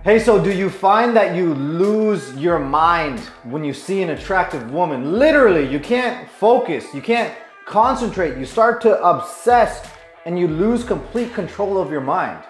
Hey, so do you find that you lose your mind when you see an attractive woman? Literally, you can't focus, you can't concentrate, you start to obsess and you lose complete control of your mind.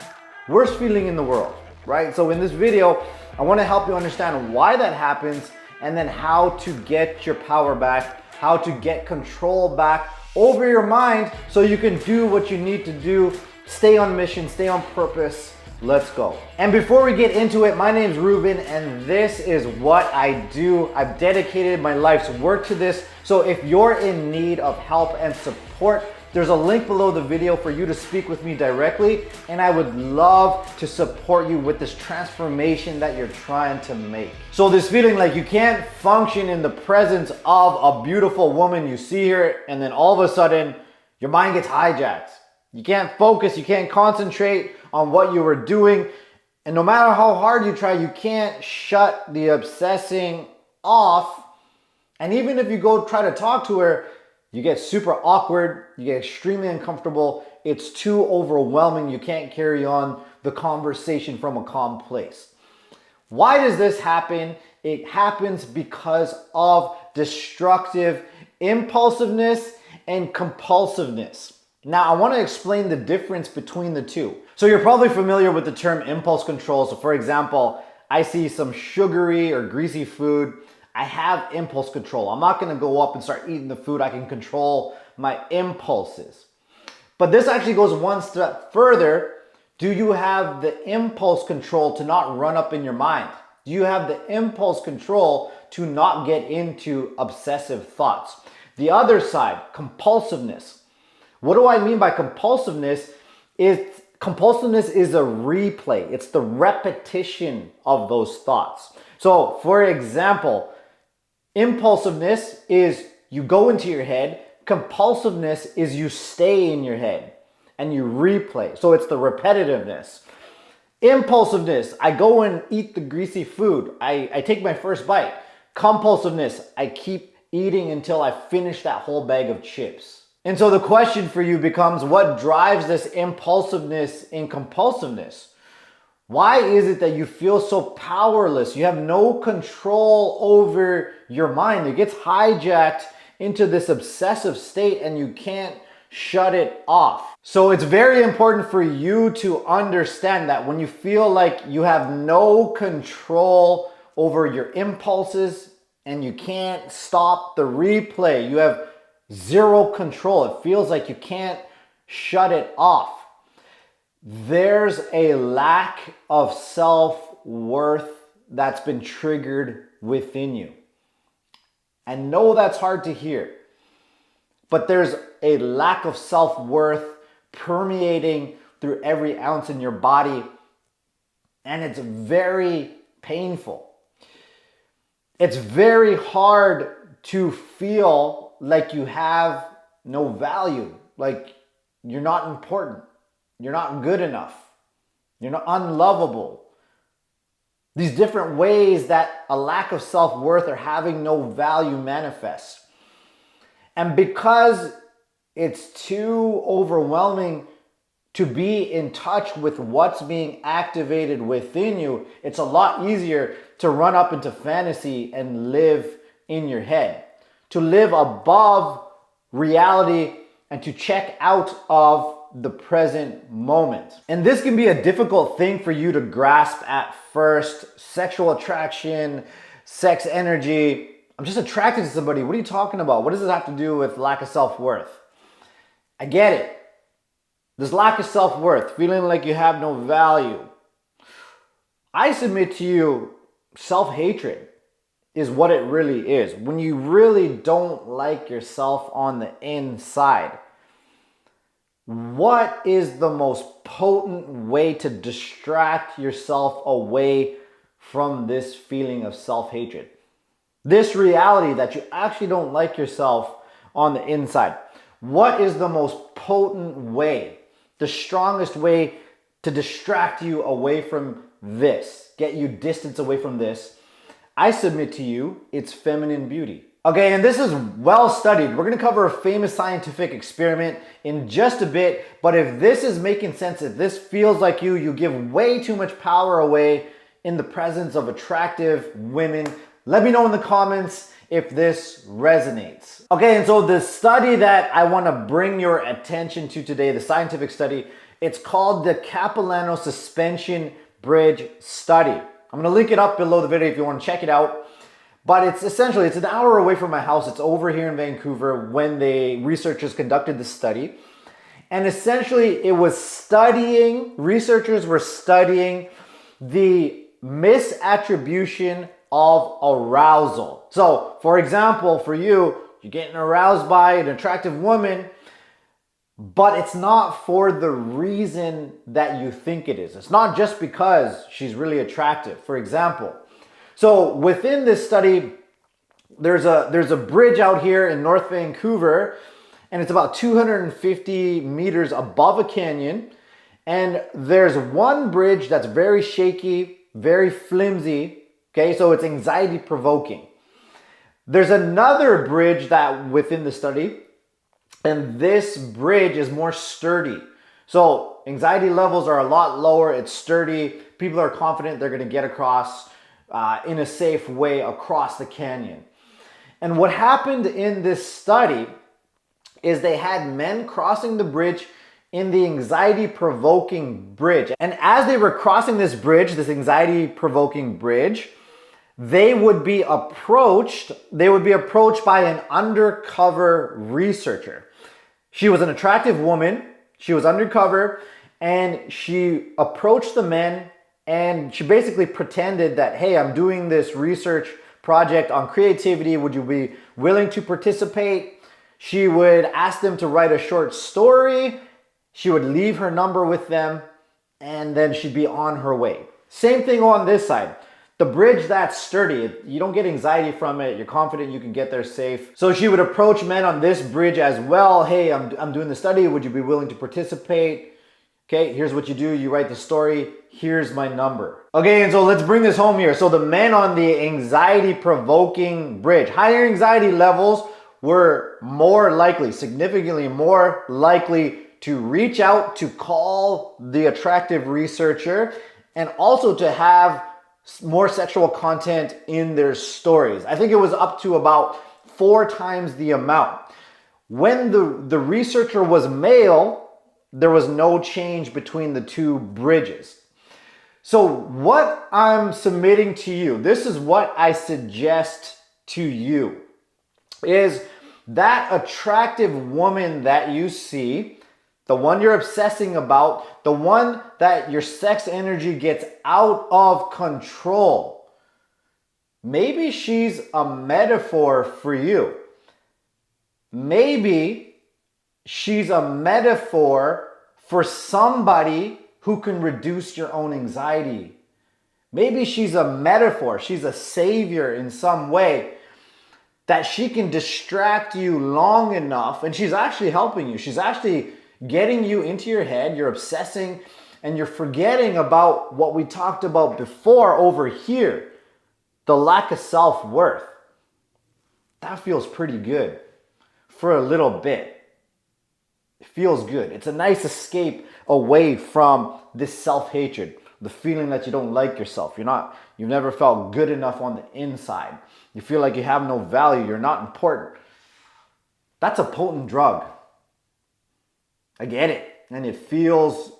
Worst feeling in the world, right? So in this video, I want to help you understand why that happens and then how to get your power back, how to get control back over your mind so you can do what you need to do, stay on mission, stay on purpose. Let's go. And before we get into it, my name's Rubin and this is what I do. I've dedicated my life's work to this. So if you're in need of help and support, there's a link below the video for you to speak with me directly. And I would love to support you with this transformation that you're trying to make. So this feeling like you can't function in the presence of a beautiful woman, you see her, and then all of a sudden your mind gets hijacked. You can't focus, you can't concentrate on what you were doing. And no matter how hard you try, you can't shut the obsessing off. And even if you go try to talk to her, you get super awkward, you get extremely uncomfortable. It's too overwhelming. You can't carry on the conversation from a calm place. Why does this happen? It happens because of destructive impulsiveness and compulsiveness. Now, I want to explain the difference between the two. So you're probably familiar with the term impulse control. So for example, I see some sugary or greasy food. I have impulse control. I'm not going to go up and start eating the food. I can control my impulses. But this actually goes one step further. Do you have the impulse control to not run up in your mind? Do you have the impulse control to not get into obsessive thoughts? The other side, compulsiveness. What do I mean by compulsiveness? Compulsiveness is a replay. It's the repetition of those thoughts. So for example, impulsiveness is you go into your head. Compulsiveness is you stay in your head and you replay. So it's the repetitiveness. Impulsiveness, I go and eat the greasy food. I take my first bite. Compulsiveness, I keep eating until I finish that whole bag of chips. And so the question for you becomes, what drives this impulsiveness and compulsiveness? Why is it that you feel so powerless? You have no control over your mind. It gets hijacked into this obsessive state and you can't shut it off. So it's very important for you to understand that when you feel like you have no control over your impulses and you can't stop the replay, you have zero control. It feels like you can't shut it off. There's a lack of self-worth that's been triggered within you. I know that's hard to hear, but there's a lack of self-worth permeating through every ounce in your body, and it's very painful. It's very hard to feel like you have no value, like you're not important, you're not good enough, you're not unlovable. These different ways that a lack of self-worth or having no value manifests. And because it's too overwhelming to be in touch with what's being activated within you, it's a lot easier to run up into fantasy and live in your head, to live above reality and to check out of the present moment. And this can be a difficult thing for you to grasp at first. Sexual attraction, sex energy. I'm just attracted to somebody. What are you talking about? What does this have to do with lack of self-worth? I get it. This lack of self-worth, feeling like you have no value. I submit to you, self-hatred is what it really is. When you really don't like yourself on the inside, what is the most potent way to distract yourself away from this feeling of self-hatred? This reality that you actually don't like yourself on the inside. What is the most potent way, the strongest way to distract you away from this, get you distance away from this? I submit to you, it's feminine beauty. Okay, and this is well studied. We're gonna cover a famous scientific experiment in just a bit, but if this is making sense, if this feels like you give way too much power away, in the presence of attractive women? Let me know in the comments if this resonates. Okay, and so the study that I want to bring your attention to today, the scientific study, it's called the Capilano Suspension Bridge Study. I'm going to link it up below the video if you want to check it out. But it's essentially, it's an hour away from my house. It's over here in Vancouver when the researchers conducted the study. And essentially it was researchers were studying the misattribution of arousal. So for example, for you, you're getting aroused by an attractive woman, but it's not for the reason that you think it is. It's not just because she's really attractive. For example, so within this study, there's a bridge out here in North Vancouver, and it's about 250 meters above a canyon. And there's one bridge that's very shaky, very flimsy. Okay, so it's anxiety provoking. There's another bridge that within the study, and this bridge is more sturdy. So anxiety levels are a lot lower. It's sturdy. People are confident they're going to get across in a safe way across the canyon. And what happened in this study is they had men crossing the bridge in the anxiety-provoking bridge. And as they were crossing this bridge, this anxiety-provoking bridge, they would be approached by an undercover researcher. She was an attractive woman, she was undercover, and she approached the men and she basically pretended that, hey, I'm doing this research project on creativity. Would you be willing to participate? She would ask them to write a short story. She would leave her number with them, and then she'd be on her way. Same thing on this side. The bridge that's sturdy, you don't get anxiety from it. You're confident you can get there safe. So she would approach men on this bridge as well. Hey, I'm doing the study. Would you be willing to participate? Okay, here's what you do. You write the story. Here's my number. Okay, and so let's bring this home here. So the men on the anxiety-provoking bridge, higher anxiety levels were more likely, significantly more likely to reach out, to call the attractive researcher, and also to have more sexual content in their stories. I think it was up to about 4 times the amount. When the researcher was male, there was no change between the two bridges. So what I'm submitting to you, this is what I suggest to you, is that attractive woman that you see, the one you're obsessing about, the one that your sex energy gets out of control. Maybe she's a metaphor for you. Maybe she's a metaphor for somebody who can reduce your own anxiety. Maybe she's a metaphor, she's a savior in some way, that she can distract you long enough, and she's actually helping you. She's actually getting you into your head, you're obsessing, and you're forgetting about what we talked about before over here, the lack of self-worth. That feels pretty good for a little bit. It feels good. It's a nice escape away from this self-hatred, the feeling that you don't like yourself. You've never felt good enough on the inside. You feel like you have no value, you're not important. That's a potent drug. I get it. And it feels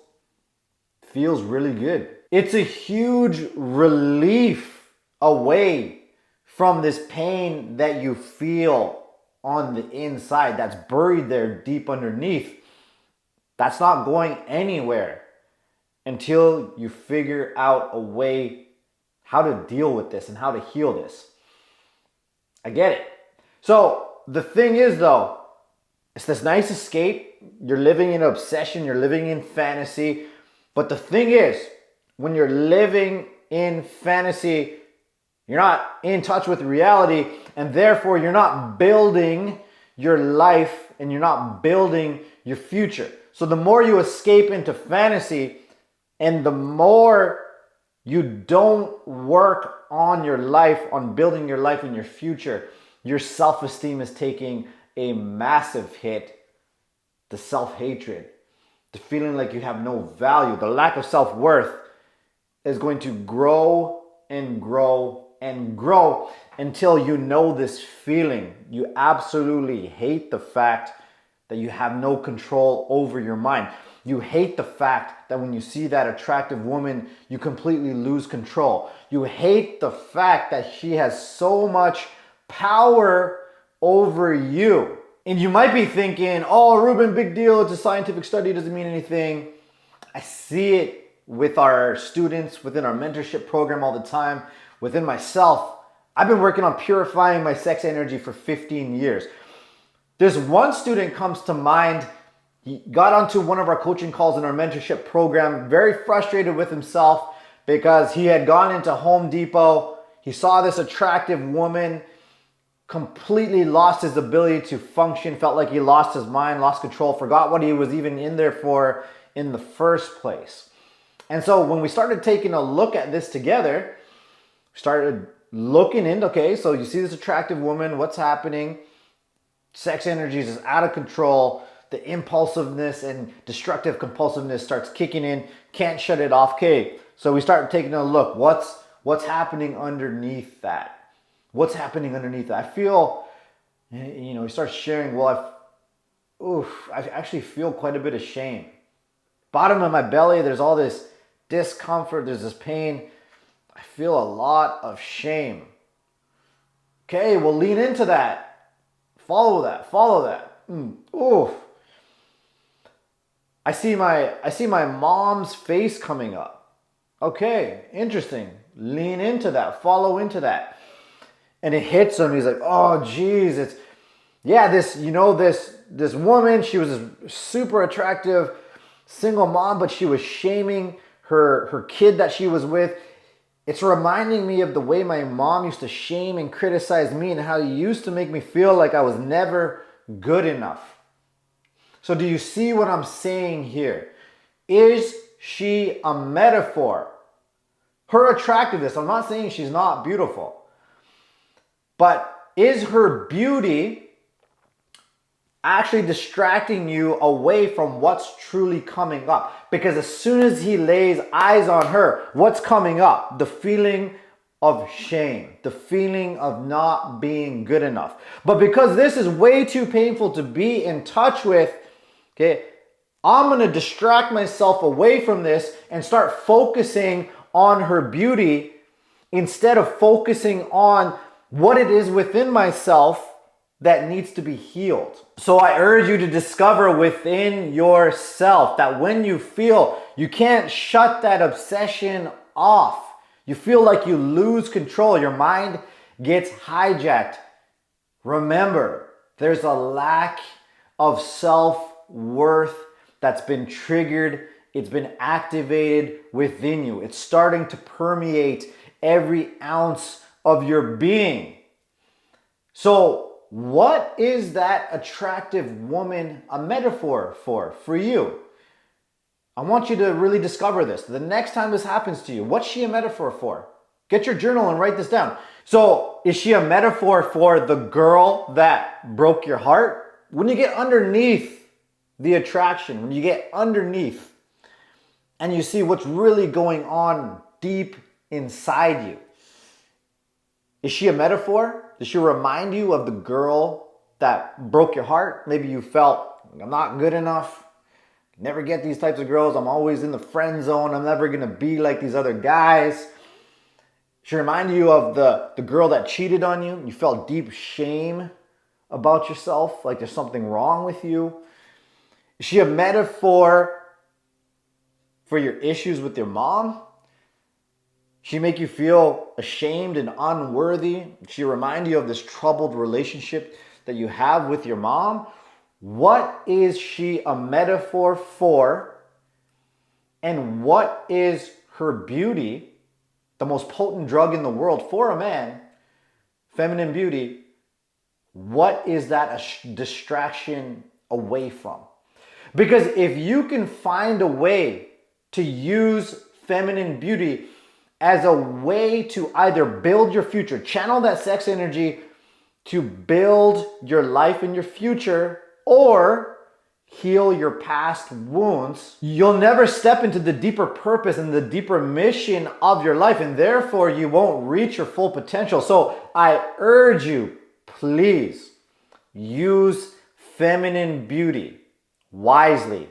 really good. It's a huge relief away from this pain that you feel on the inside that's buried there deep underneath. That's not going anywhere until you figure out a way how to deal with this and how to heal this. I get it. So the thing is though, it's this nice escape. You're living in obsession, you're living in fantasy. But the thing is, when you're living in fantasy, you're not in touch with reality, and therefore you're not building your life and you're not building your future. So the more you escape into fantasy and the more you don't work on your life, on building your life and your future, your self-esteem is taking a massive hit. The self-hatred, the feeling like you have no value, the lack of self-worth is going to grow and grow and grow until you know this feeling. You absolutely hate the fact that you have no control over your mind. You hate the fact that when you see that attractive woman, you completely lose control. You hate the fact that she has so much power over you. And you might be thinking, oh, Rubin, big deal. It's a scientific study. It doesn't mean anything. I see it with our students, within our mentorship program all the time, within myself. I've been working on purifying my sex energy for 15 years. There's one student comes to mind. He got onto one of our coaching calls in our mentorship program, very frustrated with himself because he had gone into Home Depot. He saw this attractive woman, completely lost his ability to function, felt like he lost his mind, lost control, forgot what he was even in there for in the first place. And so when we started taking a look at this together, started looking into, okay, so you see this attractive woman, what's happening? Sex energy is just out of control. The impulsiveness and destructive compulsiveness starts kicking in, can't shut it off. Okay, so we start taking a look. What's happening underneath that? What's happening underneath that? I feel, he starts sharing, well, I actually feel quite a bit of shame. Bottom of my belly, there's all this discomfort, there's this pain. I feel a lot of shame. Okay, well, lean into that. Follow that. Oof. I see my mom's face coming up. Okay, interesting. Lean into that. Follow into that. And it hits him. He's like, oh, geez, this woman, she was a super attractive single mom, but she was shaming her kid that she was with. It's reminding me of the way my mom used to shame and criticize me and how it used to make me feel like I was never good enough. So do you see what I'm saying here? Is she a metaphor? Her attractiveness, I'm not saying she's not beautiful, but is her beauty actually distracting you away from what's truly coming up? Because as soon as he lays eyes on her, what's coming up? The feeling of shame, the feeling of not being good enough. But because this is way too painful to be in touch with, okay, I'm going to distract myself away from this and start focusing on her beauty instead of focusing on what it is within myself that needs to be healed. So I urge you to discover within yourself that when you feel you can't shut that obsession off, you feel like you lose control, your mind gets hijacked. Remember, there's a lack of self-worth that's been triggered. It's been activated within you. It's starting to permeate every ounce of your being. So what is that attractive woman a metaphor for you? I want you to really discover this. The next time this happens to you, what's she a metaphor for? Get your journal and write this down. So is she a metaphor for the girl that broke your heart? When you get underneath the attraction, when you get underneath and you see what's really going on deep inside you, is she a metaphor? Does she remind you of the girl that broke your heart? Maybe you felt, I'm not good enough. Never get these types of girls. I'm always in the friend zone. I'm never going to be like these other guys. She remind you of the girl that cheated on you. You felt deep shame about yourself, like there's something wrong with you. Is she a metaphor for your issues with your mom? She make you feel ashamed and unworthy? She remind you of this troubled relationship that you have with your mom? What is she a metaphor for? And what is her beauty, the most potent drug in the world for a man, feminine beauty? What is that a distraction away from? Because if you can find a way to use feminine beauty as a way to either build your future, channel that sex energy to build your life and your future, or heal your past wounds, you'll never step into the deeper purpose and the deeper mission of your life, and therefore you won't reach your full potential. So I urge you, please use feminine beauty wisely.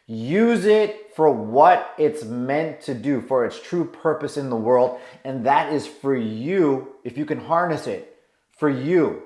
Use it for what it's meant to do, for its true purpose in the world, and that is for you, if you can harness it, for you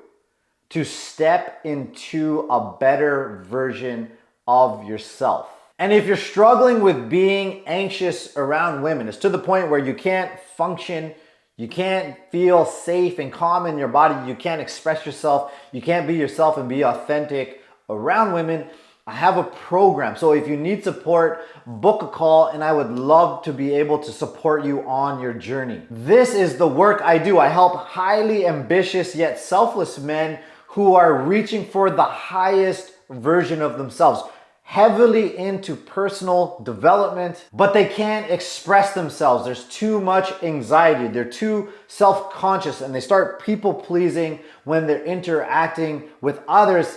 to step into a better version of yourself. And if you're struggling with being anxious around women, it's to the point where you can't function, you can't feel safe and calm in your body, you can't express yourself, you can't be yourself and be authentic around women, I have a program. So if you need support, book a call and I would love to be able to support you on your journey. This is the work I do. I help highly ambitious yet selfless men who are reaching for the highest version of themselves, heavily into personal development, but they can't express themselves. There's too much anxiety. They're too self-conscious and they start people pleasing when they're interacting with others,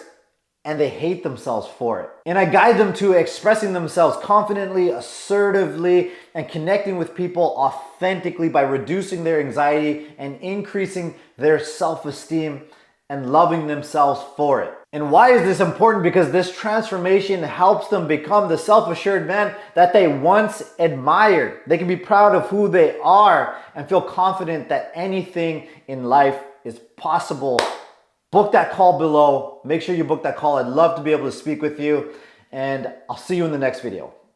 and they hate themselves for it. And I guide them to expressing themselves confidently, assertively, and connecting with people authentically by reducing their anxiety and increasing their self-esteem and loving themselves for it. And why is this important? Because this transformation helps them become the self-assured man that they once admired. They can be proud of who they are and feel confident that anything in life is possible. Book that call below. Make sure you book that call. I'd love to be able to speak with you, and I'll see you in the next video.